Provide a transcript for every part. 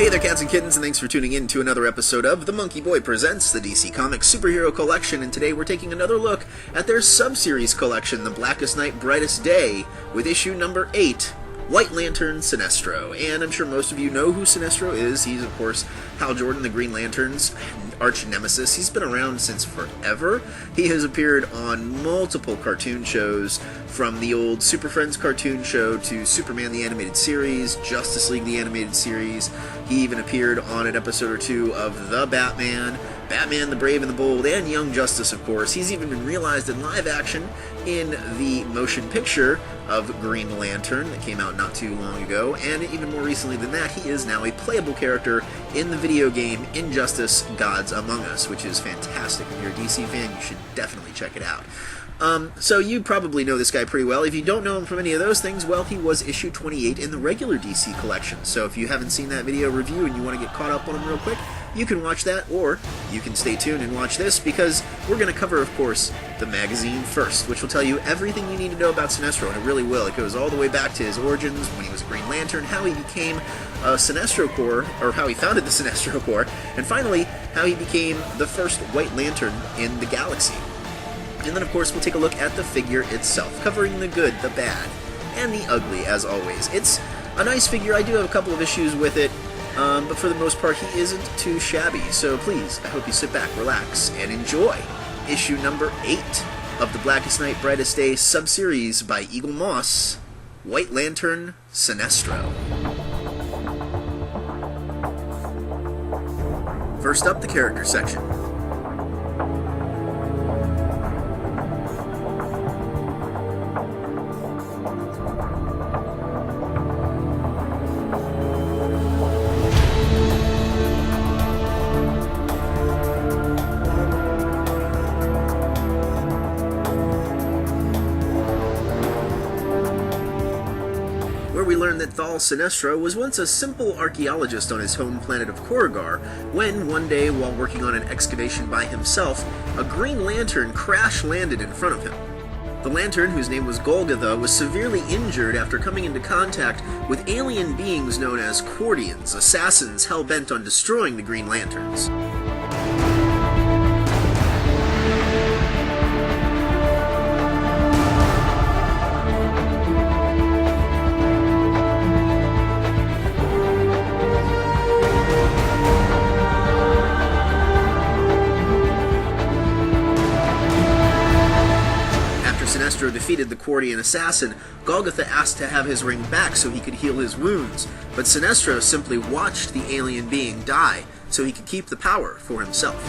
Hey there, cats and kittens, and thanks for tuning in to another episode of The MonkeyBoy Presents the DC Comics Superhero Collection, and today we're taking another look at their sub-series collection, The Blackest Night, Brightest Day, with issue number 8, White Lantern Sinestro. And I'm sure most of you know who Sinestro is. He's, of course, Hal Jordan, the Green Lantern's arch nemesis. He's been around since forever. He has appeared on multiple cartoon shows, from the old Super Friends cartoon show to Superman the Animated Series, Justice League the Animated Series. He even appeared on an episode or two of The Batman, Batman the Brave and the Bold, and Young Justice, of course. He's even been realized in live action in the motion picture of Green Lantern that came out not too long ago, and even more recently than that, he is now a playable character in the video game Injustice: Gods Among Us, which is fantastic. If you're a DC fan, you should definitely check it out. So you probably know this guy pretty well. If you don't know him from any of those things, well, he was issue 28 in the regular DC collection. So if you haven't seen that video review and you want to get caught up on him real quick, you can watch that, or you can stay tuned and watch this, because we're going to cover, of course, the magazine first, which will tell you everything you need to know about Sinestro, and it really will. It goes all the way back to his origins, when he was Green Lantern, how he became a Sinestro Corps, or how he founded the Sinestro Corps, and finally, how he became the first White Lantern in the galaxy. And then, of course, we'll take a look at the figure itself, covering the good, the bad, and the ugly, as always. It's a nice figure. I do have a couple of issues with it, but for the most part, he isn't too shabby. So please, I hope you sit back, relax, and enjoy issue number 8 of the Blackest Night, Brightest Day sub-series by Eaglemoss, White Lantern Sinestro. First up, the character section. We learn that Thal Sinestro was once a simple archaeologist on his home planet of Korrigar, when, one day, while working on an excavation by himself, a Green Lantern crash-landed in front of him. The Lantern, whose name was Golgotha, was severely injured after coming into contact with alien beings known as Cordians, assassins hell-bent on destroying the Green Lanterns. Sinestro defeated the Cordian assassin, Golgotha asked to have his ring back so he could heal his wounds, but Sinestro simply watched the alien being die so he could keep the power for himself.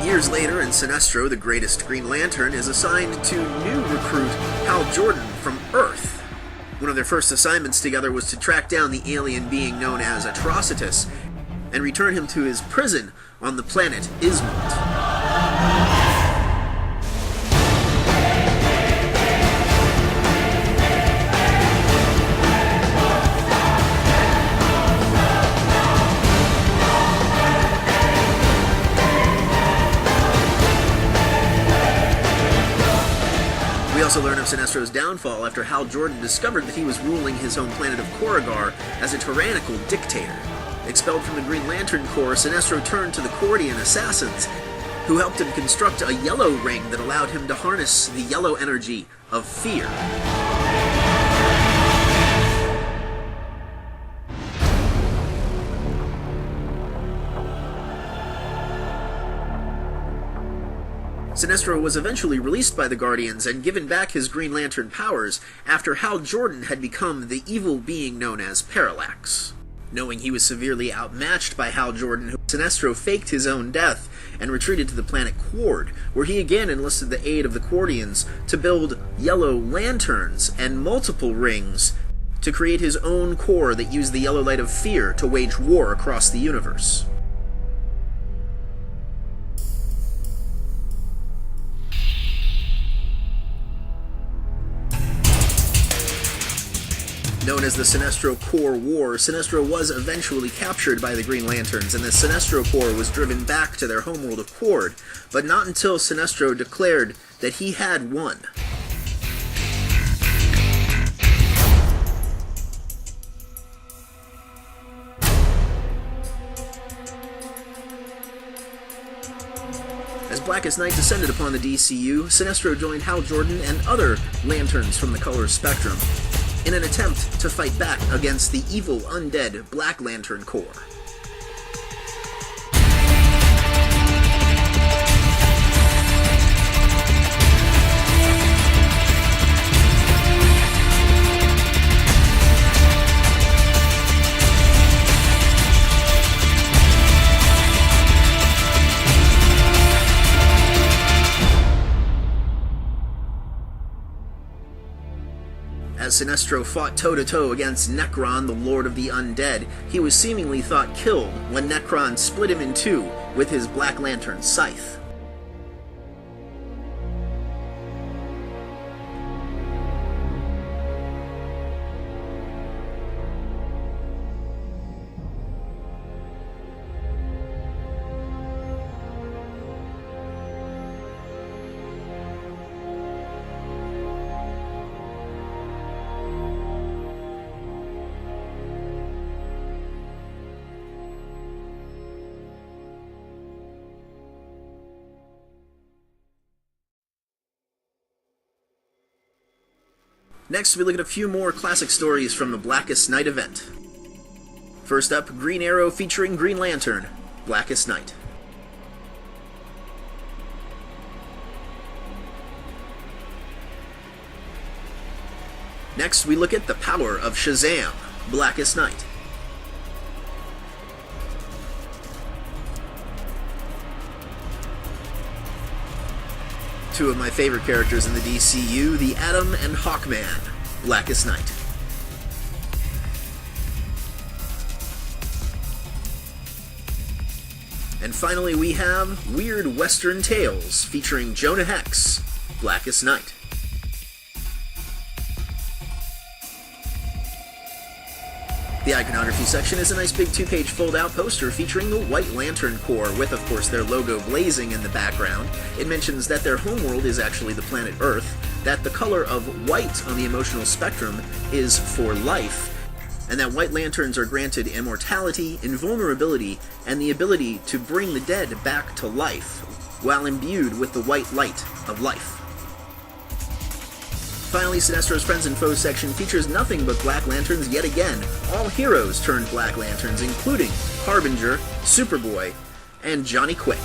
Years later, and Sinestro, the greatest Green Lantern, is assigned to new recruit Hal Jordan from Earth. One of their first assignments together was to track down the alien being known as Atrocitus and return him to his prison on the planet Ismalt. We also learn of Sinestro's downfall after Hal Jordan discovered that he was ruling his home planet of Korrigar as a tyrannical dictator. Expelled from the Green Lantern Corps, Sinestro turned to the Cordian assassins, who helped him construct a yellow ring that allowed him to harness the yellow energy of fear. Sinestro was eventually released by the Guardians and given back his Green Lantern powers after Hal Jordan had become the evil being known as Parallax. Knowing he was severely outmatched by Hal Jordan, Sinestro faked his own death and retreated to the planet Quard, where he again enlisted the aid of the Cordians to build yellow lanterns and multiple rings to create his own corps that used the yellow light of fear to wage war across the universe. Known as the Sinestro Corps War, Sinestro was eventually captured by the Green Lanterns, and the Sinestro Corps was driven back to their homeworld of Quord, but not until Sinestro declared that he had won. As Blackest Night descended upon the DCU, Sinestro joined Hal Jordan and other Lanterns from the color spectrum in an attempt to fight back against the evil undead Black Lantern Corps. As Sinestro fought toe-to-toe against Nekron, the Lord of the Undead, he was seemingly thought killed when Nekron split him in two with his Black Lantern scythe. Next, we look at a few more classic stories from the Blackest Night event. First up, Green Arrow featuring Green Lantern, Blackest Night. Next, we look at the power of Shazam, Blackest Night. Two of my favorite characters in the DCU, the Atom and Hawkman, Blackest Night. And finally we have Weird Western Tales, featuring Jonah Hex, Blackest Night. The iconography section is a nice big 2-page fold-out poster featuring the White Lantern Corps, with, of course, their logo blazing in the background. It mentions that their homeworld is actually the planet Earth, that the color of white on the emotional spectrum is for life, and that White Lanterns are granted immortality, invulnerability, and the ability to bring the dead back to life, while imbued with the white light of life. Finally, Sinestro's Friends and Foes section features nothing but Black Lanterns yet again. All heroes turned Black Lanterns, including Harbinger, Superboy, and Johnny Quick.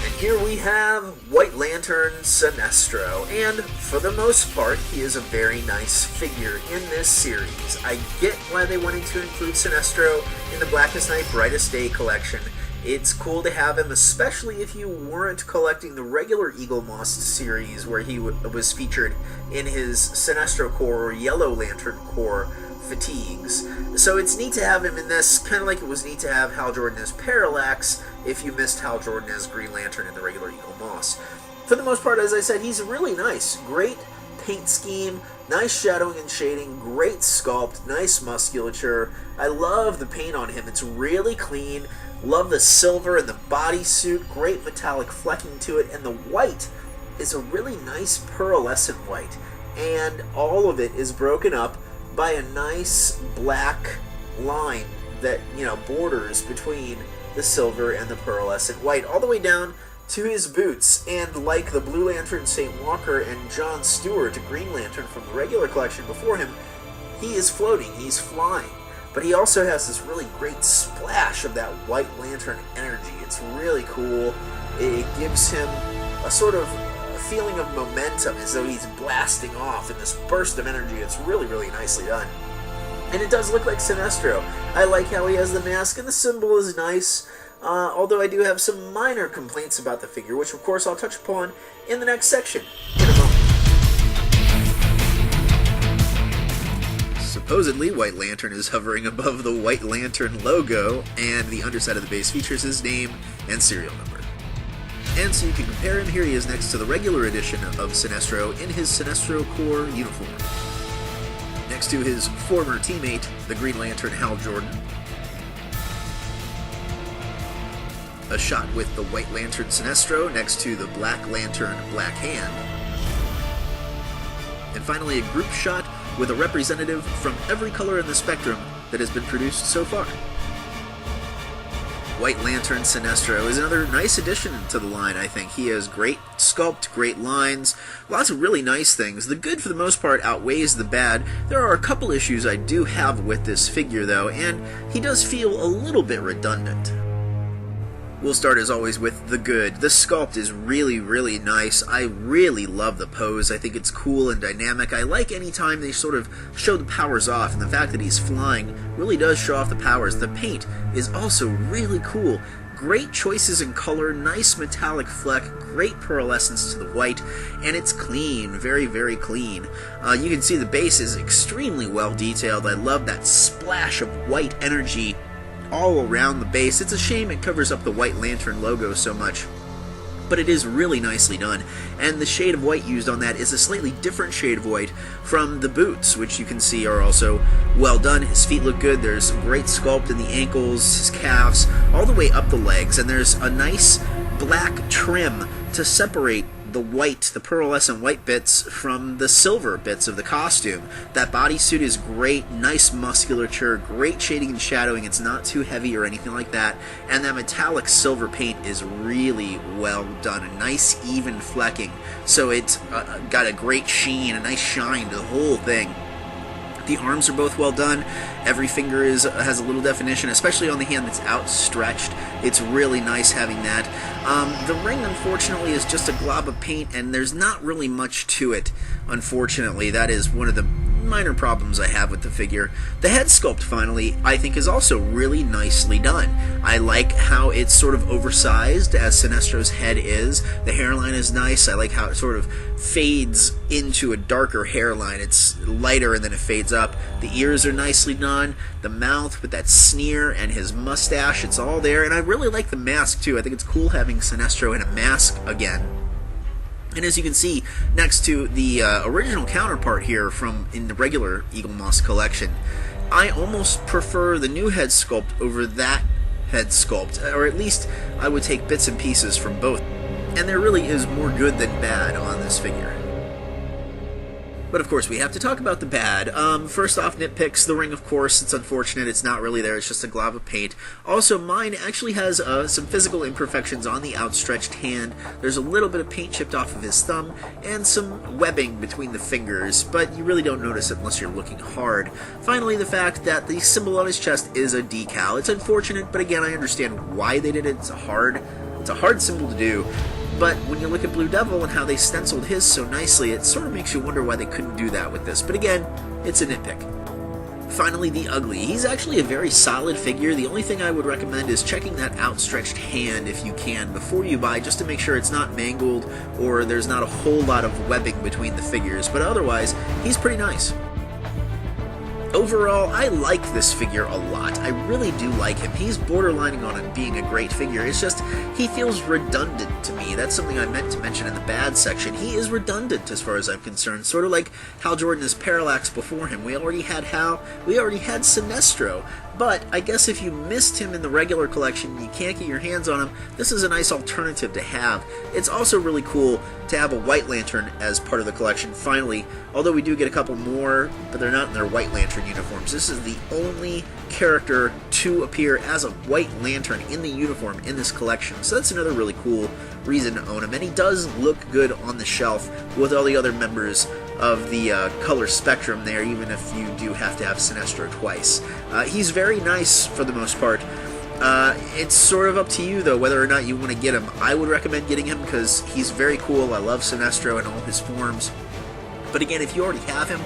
And here we have White Lantern Sinestro, and for the most part, he is a very nice figure in this series. I get why they wanted to include Sinestro in the Blackest Night, Brightest Day collection. It's cool to have him, especially if you weren't collecting the regular Eaglemoss series where he was featured in his Sinestro Corps or Yellow Lantern Corps fatigues. So it's neat to have him in this, kind of like it was neat to have Hal Jordan as Parallax if you missed Hal Jordan as Green Lantern in the regular Eaglemoss. For the most part, as I said, he's really nice. Great paint scheme, nice shadowing and shading, great sculpt, nice musculature. I love the paint on him. It's really clean. Love the silver and the bodysuit, great metallic flecking to it, and the white is a really nice pearlescent white, and all of it is broken up by a nice black line that, borders between the silver and the pearlescent white, all the way down to his boots. And like the Blue Lantern St. Walker and John Stewart, a Green Lantern from the regular collection before him, he is floating, he's flying. But he also has this really great splash of that White Lantern energy. It's really cool. It gives him a sort of feeling of momentum, as though he's blasting off in this burst of energy. It's really, really nicely done. And it does look like Sinestro. I like how he has the mask, and the symbol is nice, although I do have some minor complaints about the figure, which of course I'll touch upon in the next section in a moment. Supposedly, White Lantern is hovering above the White Lantern logo, and the underside of the base features his name and serial number. And so you can compare him. Here he is next to the regular edition of Sinestro in his Sinestro Corps uniform. Next to his former teammate, the Green Lantern Hal Jordan. A shot with the White Lantern Sinestro next to the Black Lantern Black Hand. And finally a group shot with a representative from every color in the spectrum that has been produced so far. White Lantern Sinestro is another nice addition to the line, I think. He has great sculpt, great lines, lots of really nice things. The good, for the most part, outweighs the bad. There are a couple issues I do have with this figure, though, and he does feel a little bit redundant. We'll start, as always, with the good. The sculpt is really, really nice. I really love the pose. I think it's cool and dynamic. I like any time they sort of show the powers off, and the fact that he's flying really does show off the powers. The paint is also really cool. Great choices in color, nice metallic fleck, great pearlescence to the white, and it's clean, very, very clean. You can see the base is extremely well detailed. I love that splash of white energy all around the base. It's a shame it covers up the White Lantern logo so much, but it is really nicely done. And the shade of white used on that is a slightly different shade of white from the boots, which you can see are also well done. His feet look good. There's great sculpt in the ankles, his calves, all the way up the legs, and there's a nice black trim to separate the white, the pearlescent white bits from the silver bits of the costume. That bodysuit is great, nice musculature, great shading and shadowing. It's not too heavy or anything like that. And that metallic silver paint is really well done. A nice even flecking. So it's got a great sheen, a nice shine to the whole thing. The arms are both well done. Every finger has a little definition, especially on the hand that's outstretched. It's really nice having that. The ring, unfortunately, is just a glob of paint, and there's not really much to it, unfortunately. That is one of the minor problems I have with the figure. The head sculpt, finally, I think is also really nicely done. I like how it's sort of oversized, as Sinestro's head is. The hairline is nice. I like how it sort of fades into a darker hairline. It's lighter and then it fades up. The ears are nicely done. The mouth with that sneer and his mustache, it's all there. And I really like the mask too. I think it's cool having Sinestro in a mask again. And as you can see, next to the original counterpart here from in the regular Eaglemoss collection, I almost prefer the new head sculpt over that head sculpt, or at least I would take bits and pieces from both. And there really is more good than bad on this figure. But of course, we have to talk about the bad. First off, nitpicks. The ring, of course, it's unfortunate. It's not really there. It's just a glob of paint. Also, mine actually has some physical imperfections on the outstretched hand. There's a little bit of paint chipped off of his thumb and some webbing between the fingers, but you really don't notice it unless you're looking hard. Finally, the fact that the symbol on his chest is a decal. It's unfortunate, but again, I understand why they did it. It's a hard symbol to do. But when you look at Blue Devil and how they stenciled his so nicely, it sort of makes you wonder why they couldn't do that with this. But again, it's a nitpick. Finally, the Ugly. He's actually a very solid figure. The only thing I would recommend is checking that outstretched hand if you can before you buy, just to make sure it's not mangled or there's not a whole lot of webbing between the figures. But otherwise, he's pretty nice. Overall, I like this figure a lot. I really do like him. He's borderlining on it being a great figure. It's just, he feels redundant to me. That's something I meant to mention in the bad section. He is redundant as far as I'm concerned. Sort of like Hal Jordan as Parallax before him. We already had Hal. We already had Sinestro. But I guess if you missed him in the regular collection and you can't get your hands on him, this is a nice alternative to have. It's also really cool to have a White Lantern as part of the collection, finally, although we do get a couple more, but they're not in their White Lantern uniforms. This is the only character to appear as a White Lantern in the uniform in this collection, so that's another really cool reason to own him, and he does look good on the shelf with all the other members of the color spectrum there, even if you do have to have Sinestro twice. He's very nice for the most part. It's sort of up to you, though, whether or not you want to get him. I would recommend getting him because he's very cool. I love Sinestro in all his forms. But again, if you already have him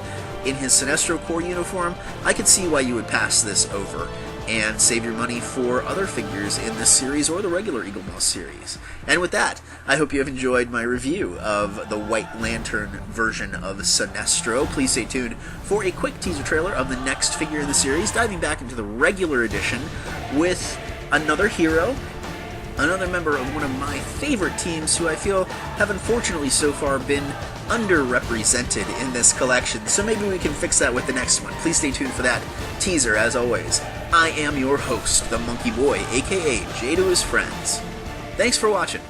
in his Sinestro Corps uniform, I could see why you would pass this over and save your money for other figures in this series or the regular Eaglemoss series. And with that, I hope you have enjoyed my review of the White Lantern version of Sinestro. Please stay tuned for a quick teaser trailer of the next figure in the series, diving back into the regular edition with another hero another member of one of my favorite teams who I feel have unfortunately so far been underrepresented in this collection, so maybe we can fix that with the next one. Please stay tuned for that teaser. As always, I am your host, the Monkey Boy, aka Jay to his friends. Thanks for watching.